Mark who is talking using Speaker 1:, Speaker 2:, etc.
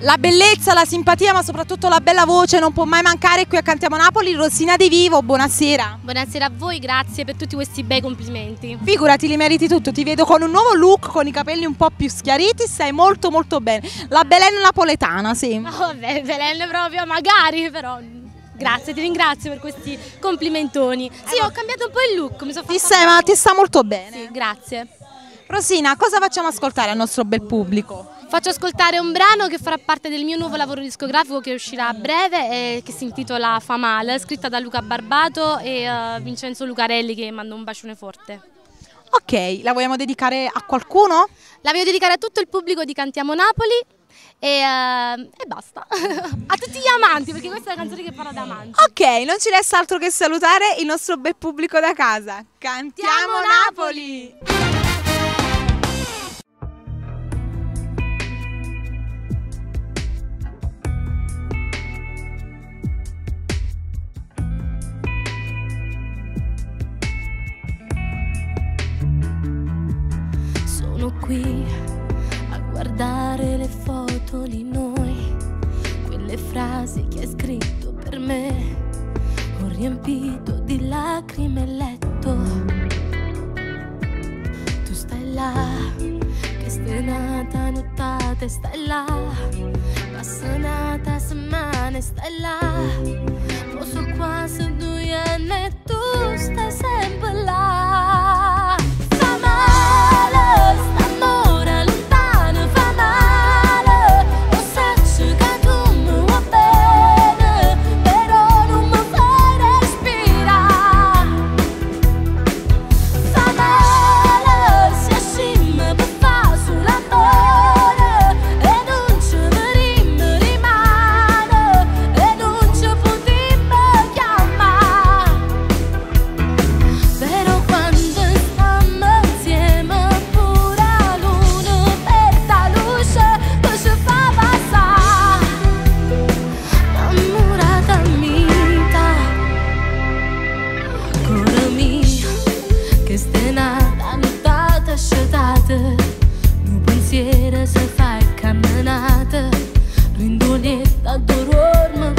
Speaker 1: La bellezza, la simpatia, ma soprattutto la bella voce non può mai mancare qui a Cantiamo Napoli. Rosina De Vivo, buonasera.
Speaker 2: Buonasera a voi, grazie per tutti questi bei complimenti.
Speaker 1: Figurati, li meriti tutto, ti vedo con un nuovo look, con i capelli un po' più schiariti, stai molto molto bene. La Belen napoletana, sì.
Speaker 2: Oh, vabbè, Belen proprio, magari, però... Grazie, ti ringrazio per questi complimentoni. Sì, ho cambiato un po' il look, mi sono fatta...
Speaker 1: Ma ti sta molto bene.
Speaker 2: Sì, grazie.
Speaker 1: Rosina, cosa facciamo ascoltare al nostro bel pubblico?
Speaker 2: Faccio ascoltare un brano che farà parte del mio nuovo lavoro discografico che uscirà a breve e che si intitola Famal, scritta da Luca Barbato e Vincenzo Lucarelli, che manda un bacione forte.
Speaker 1: Ok, la vogliamo dedicare a qualcuno?
Speaker 2: La voglio dedicare a tutto il pubblico di Cantiamo Napoli e basta. A tutti gli amanti, perché questa è una canzone che parla d'amanti.
Speaker 1: Ok, non ci resta altro che salutare il nostro bel pubblico da casa. Cantiamo Napoli!
Speaker 2: Sono qui a guardare le foto di noi, quelle frasi che hai scritto per me. Ho riempito di lacrime il letto. Tu stai là, che stonata nottate, stai là, passata settimane, stai là. Posso quasi 2 anni e tu stai sempre là. Fa male, st'amore lontano fa male. Lo saccio che tu mi vuoi bene, però non mi fai respirare. Fa male, si ascimma per fare sull'amore e non ci vedremo rimane e non ci potremmo chiamare. Però quando stiamo insieme pure l'uno per la luce che ci fa passare innamorata mia, cuore mio, che stai nata nottata sciatata, un pensiero se fai camminata, rindolietta d'orrore ma